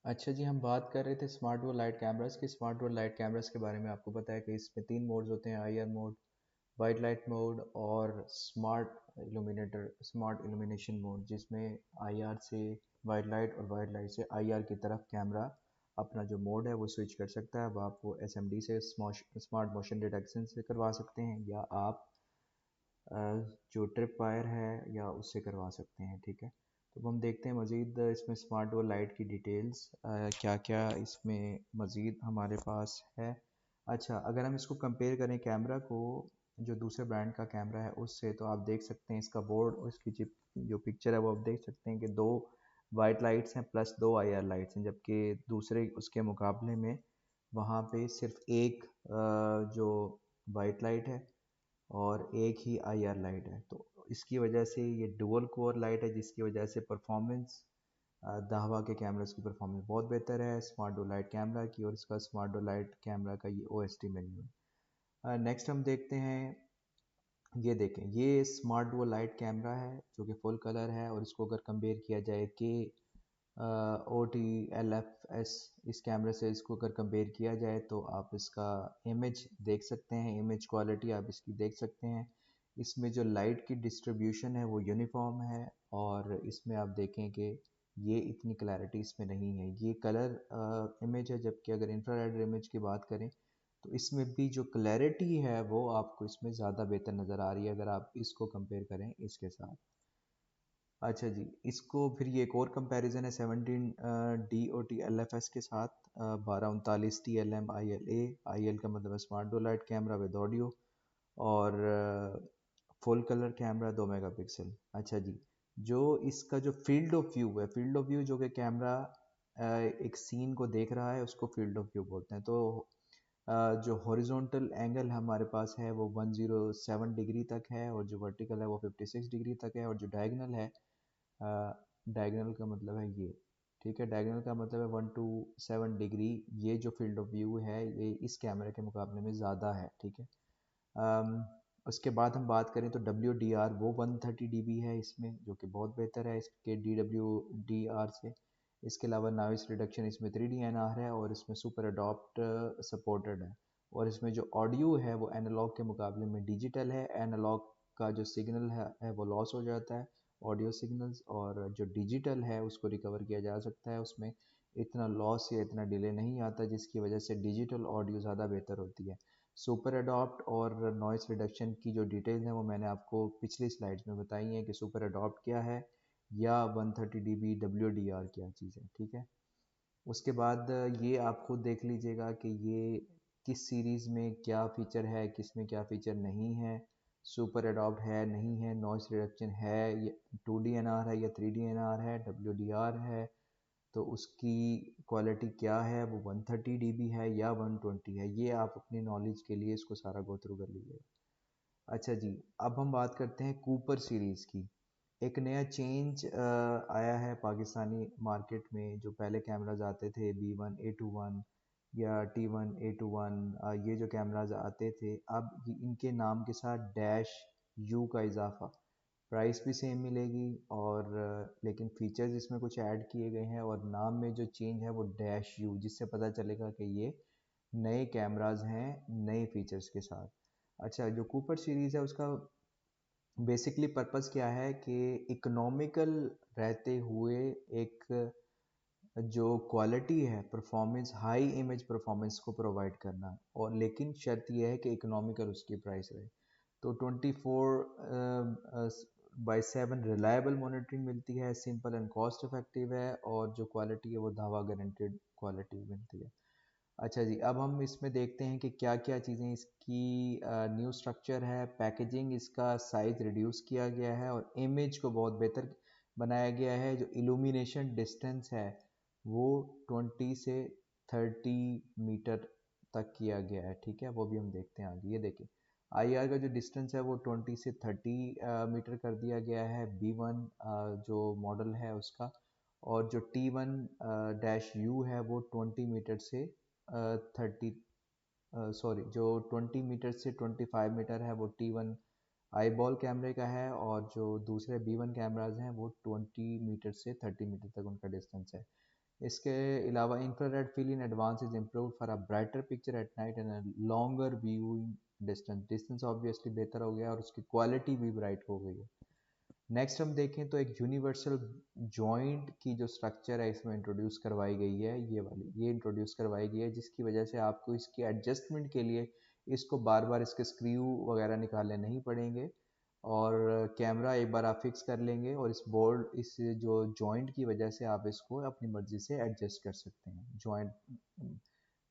अच्छा जी, हम बात कर रहे थे स्मार्ट डुअल लाइट कैमरास की। स्मार्ट डुअल लाइट कैमरास के बारे में आपको पता है कि इसमें 3 मोड्स होते हैं, IR mode, white light mode और स्मार्ट इल्यूमिनेशन मोड, जिसमें आईआर से वाइट लाइट और वाइट लाइट से आईआर की तरफ कैमरा अपना जो मोड है वो स्विच कर सकता है। अब आप वो एसएमडी से स्मार्ट मोशन डिटेक्शन से करवा सकते हैं, या आप अ, जो ट्रिप वायर है या उससे करवा सकते हैं। ठीक है, तो अब हम देखते हैं मज़ीद इसमें स्मार्ट डोर लाइट की डिटेल्स क्या क्या इसमें मज़ीद हमारे पास है। अच्छा, अगर हम इसको कंपेयर करें कैमरा को जो दूसरे ब्रांड का कैमरा है उससे, तो आप देख सकते हैं इसका बोर्ड और इसकी जो पिक्चर है वो आप देख सकते हैं कि दो वाइट लाइट्स हैं प्लस दो आईआर लाइट्स हैं, जबकि दूसरे उसके मुकाबले में वहाँ पे सिर्फ एक जो वाइट लाइट है और एक ही आईआर लाइट है। तो इसकी वजह से ये डुअल कोर लाइट है, जिसकी वजह से परफॉर्मेंस दाहवा के कैमरास की परफॉर्मेंस बहुत बेहतर है स्मार्ट डो लाइट कैमरा की, और इसका स्मार्ट डो लाइट कैमरा का ये ओएसडी मेन्यू है। नेक्स्ट हम देखते हैं, ये देखें ये स्मार्ट डुअल लाइट कैमरा है जो कि फुल कलर है, और इसको अगर कंपेयर किया जाए कि O T L F S इस कैमरे से इसको अगर कंपेयर किया जाए, तो आप इसका इमेज देख सकते हैं, इमेज क्वालिटी आप इसकी देख सकते हैं। इसमें जो लाइट की डिस्ट्रीब्यूशन है वो यूनिफॉर्म है, और इसमें आप देखें कि ये इतनी क्लैरिटी इसमें नहीं है, ये कलर इमेज है। जबकि अगर इंफ्रारेड इमेज की बात करें तो इसमें भी जो क्लैरिटी है वो आपको इसमें ज़्यादा बेहतर नज़र आ रही है अगर आप इसको कंपेयर करें इसके साथ। अच्छा जी, इसको फिर ये एक और कंपैरिजन है 17 D O T L F S के साथ, 1239 T L M I L A. I L का मतलब है smart dual light camera with audio, और फुल कलर कैमरा 2 मेगापिक्सल। अच्छा जी, जो इसका जो फील्ड ऑफ व्यू है, फील्ड ऑफ व्यू जो कि कैमरा एक सीन को देख रहा है उसको फील्ड ऑफ व्यू बोलते हैं। तो जो हॉरिजॉन्टल एंगल हमारे पास है वो 107 डिग्री तक है, और जो वर्टिकल है वो 56 डिग्री तक है, और जो डायगनल है, डायगोनल का मतलब है ये, ठीक है, डायगोनल का मतलब है 1 to 7 डिग्री। ये जो फील्ड ऑफ व्यू है ये इस कैमरे के मुकाबले में ज़्यादा है। ठीक है, अम, उसके बाद हम बात करें तो WDR वो 130 dB है इसमें, जो कि बहुत बेहतर है इसके DWDR से। इसके अलावा नॉइस रिडक्शन इसमें 3D NR है, और इसमें सुपर अडॉप्ट सपोर्टेड है। और इसमें जो ऑडियो है वो एनालॉग के मुकाबले में डिजिटल है। एनालॉग का जो सिग्नल है वो लॉस हो जाता है, ऑडियो सिग्नल्स, और जो डिजिटल है उसको रिकवर किया जा सकता है, उसमें इतना लॉस या इतना डिले नहीं आता, जिसकी वजह से डिजिटल ऑडियो ज़्यादा बेहतर होती है। सुपर अडॉप्ट और नॉइस रिडक्शन की जो डिटेल्स हैं वो मैंने आपको पिछली स्लाइड्स में बताई हैं कि सुपर अडॉप्ट क्या है या 130 dB WDR क्या चीज़ है। ठीक है, उसके बाद ये आप खुद देख लीजिएगा कि ये किस सीरीज़ में क्या फ़ीचर है, किस में क्या फ़ीचर नहीं है। सुपर एडॉप्ट है नहीं है, नॉइस रिडक्शन है, ये 2D NR है या 3D NR है, WDR है, तो उसकी क्वालिटी क्या है, वो 130 dB है या 120 है। ये आप अपनी नॉलेज के लिए इसको सारा गो थ्रू कर लीजिएगा। अच्छा जी, अब हम बात करते हैं कूपर सीरीज़ की। एक नया चेंज आया है पाकिस्तानी मार्केट में। जो पहले कैमराज आते थे B1A21 या T1A21, ये जो कैमराज आते थे, अब इनके नाम के साथ डैश यू का इजाफा, प्राइस भी सेम मिलेगी, और लेकिन फीचर्स इसमें कुछ ऐड किए गए हैं, और नाम में जो चेंज है वो डैश यू, जिससे पता चलेगा कि ये नए कैमराज हैं नए फीचर्स के साथ। अच्छा, जो कूपर सीरीज़ है उसका बेसिकली पर्पस क्या है कि इकोनॉमिकल रहते हुए एक जो क्वालिटी है, परफॉर्मेंस, हाई इमेज परफॉर्मेंस को प्रोवाइड करना, और लेकिन शर्त यह है कि इकोनॉमिकल उसकी प्राइस रहे। तो 24/7 रिलायबल मॉनिटरिंग मिलती है, सिंपल एंड कॉस्ट इफेक्टिव है, और जो क्वालिटी है वो दावा गारंटेड क्वालिटी मिलती है। अच्छा जी, अब हम इसमें देखते हैं कि क्या क्या चीज़ें इसकी न्यू स्ट्रक्चर है। पैकेजिंग इसका साइज़ रिड्यूस किया गया है, और इमेज को बहुत बेहतर बनाया गया है। जो इल्यूमिनेशन डिस्टेंस है वो 20 से 30 मीटर तक किया गया है। ठीक है, वो भी हम देखते हैं आगे। ये देखिए, आईआर का जो डिस्टेंस है वो 20 से 30 मीटर कर दिया गया है B1 जो मॉडल है उसका। और जो T1-U है वो 20 मीटर से 30 सॉरी जो 20 मीटर से 25 मीटर है वो T1 आई बॉल कैमरे का है, और जो दूसरे B1 कैमराज हैं वो 20 मीटर से 30 मीटर तक उनका डिस्टेंस है। इसके अलावा infrared field in advance is improve for a brighter picture at night and a longer viewing distance. Distance obviously बेहतर हो गया और उसकी क्वालिटी भी ब्राइट हो गई है। नेक्स्ट हम देखें तो एक यूनिवर्सल जॉइंट की जो स्ट्रक्चर है इसमें इंट्रोड्यूस करवाई गई है, ये वाली ये इंट्रोड्यूस करवाई गई है, जिसकी वजह से आपको इसकी एडजस्टमेंट के लिए इसको बार बार इसके स्क्रू वगैरह निकालने नहीं पड़ेंगे और कैमरा एक बार आप फिक्स कर लेंगे और इस जो जॉइंट की वजह से आप इसको अपनी मर्ज़ी से एडजस्ट कर सकते हैं, जॉइंट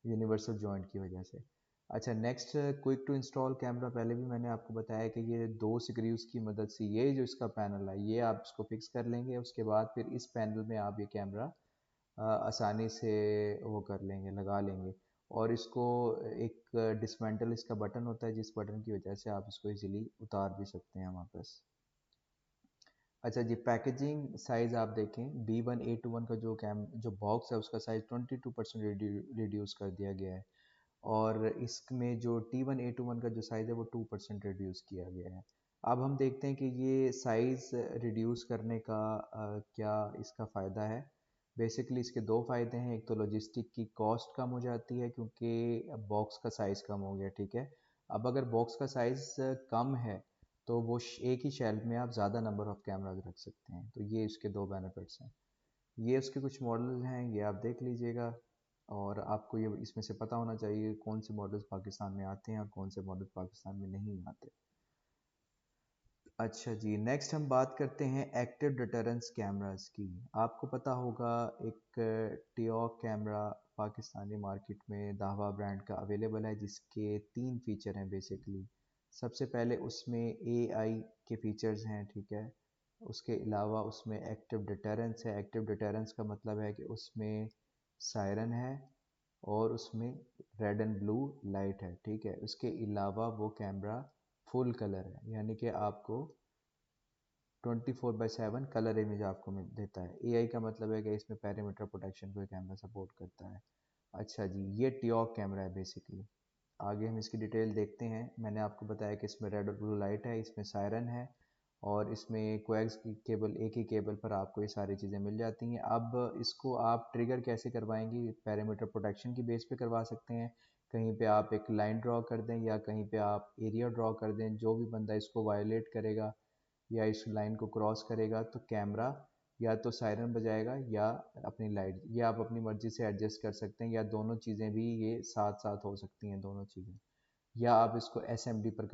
यूनिवर्सल जॉइंट की वजह से। अच्छा, next quick to install camera, पहले भी मैंने आपको बताया कि ये 2 स्क्रूज की मदद से ये जो इसका पैनल है ये आप इसको फिक्स कर लेंगे, उसके बाद फिर इस पैनल में आप ये कैमरा आसानी से वो कर लेंगे, लगा लेंगे। और इसको एक डिसमेंटल इसका बटन होता है, जिस बटन की वजह से आप इसको इजीली उतार भी सकते हैं वापस। अच्छा जी, पैकेजिंग साइज़ आप देखें, B1A21 का जो बॉक्स है उसका साइज़ 22% रिड्यूस कर दिया गया है और इसमें जो T1A21 का जो साइज़ है वो 2% रिड्यूस किया गया है। अब हम देखते हैं कि ये साइज़ रिड्यूस करने का क्या इसका फ़ायदा है। बेसिकली इसके दो फ़ायदे हैं, एक तो लॉजिस्टिक की कॉस्ट कम हो जाती है क्योंकि बॉक्स का साइज़ कम हो गया, ठीक है। अब अगर बॉक्स का साइज़ कम है तो वो एक ही शेल्फ में आप ज़्यादा नंबर ऑफ़ कैमराज रख सकते हैं, तो ये इसके दो बेनिफिट्स हैं। ये उसके कुछ मॉडल हैं, ये आप देख लीजिएगा और आपको ये इसमें से पता होना चाहिए कौन से मॉडल्स पाकिस्तान में आते हैं और कौन से मॉडल पाकिस्तान में नहीं आते। अच्छा जी, नेक्स्ट हम बात करते हैं एक्टिव डिटरेंस कैमरास की। आपको पता होगा एक टियोक कैमरा पाकिस्तानी मार्केट में दावा ब्रांड का अवेलेबल है, जिसके 3 फीचर हैं बेसिकली। सबसे पहले उसमें AI के फीचर्स हैं, ठीक है। उसके अलावा उसमें एक्टिव डिटरेंस है। एक्टिव डिटरेंस का मतलब है कि उसमें सायरन है और उसमें रेड एंड ब्लू लाइट है, ठीक है। उसके अलावा वो कैमरा फुल कलर है, यानी कि आपको 24/7 कलर इमेज आपको मिल देता है। AI का मतलब है कि इसमें पैरामीटर प्रोटेक्शन को कैमरा सपोर्ट करता है। अच्छा जी, ये टियोक कैमरा है बेसिकली। आगे हम इसकी डिटेल देखते हैं। मैंने आपको बताया कि इसमें रेड और ब्लू लाइट है, इसमें सायरन है और इसमें कोएक्स की केबल, एक ही केबल पर आपको ये सारी चीज़ें मिल जाती हैं। अब इसको आप ट्रिगर कैसे करवाएंगे? पैरामीटर प्रोटेक्शन की बेस पे करवा सकते हैं। कहीं पे आप एक लाइन ड्रॉ कर दें या कहीं पे आप एरिया ड्रॉ कर दें। जो भी बंदा इसको वायलेट करेगा या इस लाइन को क्रॉस करेगा तो कैमरा या तो सायरन बजाएगा या अपनी लाइट, ये आप अपनी मर्ज़ी से एडजस्ट कर सकते हैं, या दोनों चीज़ें भी ये साथ साथ हो सकती हैं दोनों चीज़ें। या आप इसको SMD पर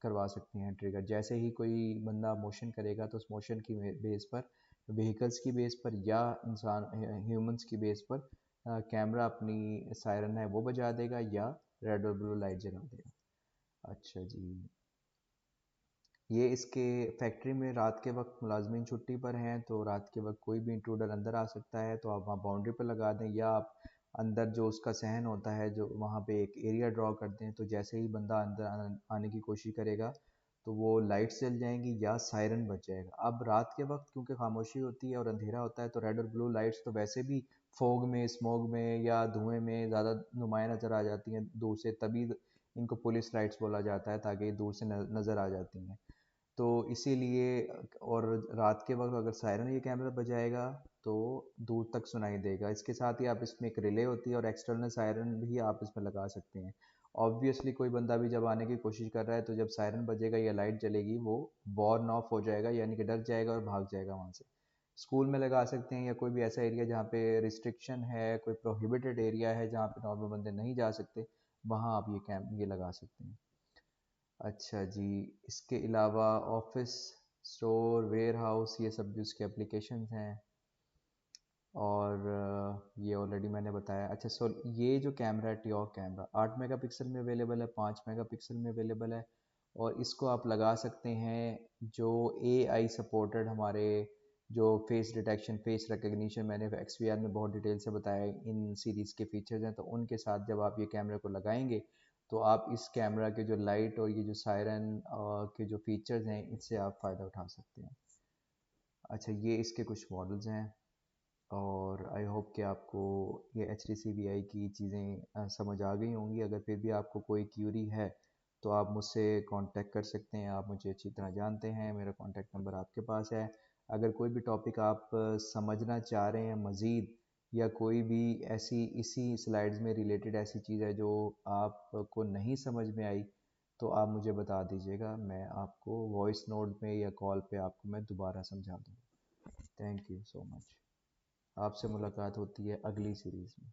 करवा सकते हैं ट्रिगर। जैसे ही कोई बंदा मोशन करेगा तो उस मोशन की बेस पर, व्हीकल्स की बेस पर या इंसान ह्यूमंस की बेस पर कैमरा अपनी सायरन है वो बजा देगा या रेड और ब्लू लाइट जला देगा। अच्छा जी, ये इसके फैक्ट्री में रात के वक्त मुलाजमीन छुट्टी पर हैं तो रात के वक्त कोई भी इंट्रूडर अंदर आ सकता है, तो आप वहाँ बाउंड्री पर लगा दें या आप अंदर जो उसका सहन होता है जो वहाँ पे एक एरिया ड्रॉ कर दें, तो जैसे ही बंदा अंदर आने की कोशिश करेगा तो वो लाइट्स जल जाएंगी या सायरन बज जाएगा। अब रात के वक्त क्योंकि खामोशी होती है और अंधेरा होता है तो रेड और ब्लू लाइट्स तो वैसे भी फोग में, स्मोक में या धुएं में ज़्यादा नुमाया नज़र आ जाती हैं दूर से, तभी इनको पुलिस लाइट्स बोला जाता है ताकि दूर से नज़र आ जाती हैं। तो इसीलिए और रात के वक्त अगर सायरन ये कैमरा बजाएगा तो दूर तक सुनाई देगा। इसके साथ ही आप इसमें एक रिले होती है और एक्सटर्नल सायरन भी आप इसमें लगा सकते हैं। ऑब्वियसली कोई बंदा भी जब आने की कोशिश कर रहा है तो जब सायरन बजेगा या लाइट जलेगी वो बॉर्न ऑफ हो जाएगा, यानी कि डर जाएगा और भाग जाएगा वहाँ से। स्कूल में लगा सकते हैं या कोई भी ऐसा एरिया जहाँ पे रिस्ट्रिक्शन है, कोई प्रोहिबिटेड एरिया है जहाँ पे नॉर्मल बंदे नहीं जा सकते, वहाँ आप ये लगा सकते हैं। अच्छा जी, इसके अलावा ऑफिस, स्टोर, वेयर हाउस, ये सब जो इसके एप्लीकेशंस हैं और ये ऑलरेडी मैंने बताया। अच्छा, सो ये जो कैमरा है टियोक कैमरा 8 मेगापिक्सल में अवेलेबल है, 5 मेगापिक्सल में अवेलेबल है और इसको आप लगा सकते हैं जो AI सपोर्टेड हमारे जो फेस डिटेक्शन, फेस रिकग्निशन, मैंने XVR में बहुत डिटेल से बताया इन सीरीज़ के फीचर्स हैं, तो उनके साथ जब आप ये कैमरे को लगाएंगे तो आप इस कैमरा के जो लाइट और ये जो सायरन के जो फीचर्स हैं इससे आप फ़ायदा उठा सकते हैं। अच्छा, ये इसके कुछ मॉडल्स हैं और आई होप कि आपको ये HTC VI की चीज़ें समझ आ गई होंगी। अगर फिर भी आपको कोई क्यूरी है तो आप मुझसे कांटेक्ट कर सकते हैं, आप मुझे अच्छी तरह जानते हैं, मेरा कांटेक्ट नंबर आपके पास है। अगर कोई भी टॉपिक आप समझना चाह रहे हैं मज़ीद या कोई भी ऐसी इसी स्लाइड्स में रिलेटेड ऐसी चीज़ है जो आपको नहीं समझ में आई, तो आप मुझे बता दीजिएगा, मैं आपको वॉइस नोट में या कॉल पे आपको मैं दोबारा समझा दूँ। Thank you so much. आपसे मुलाकात होती है अगली सीरीज़ में।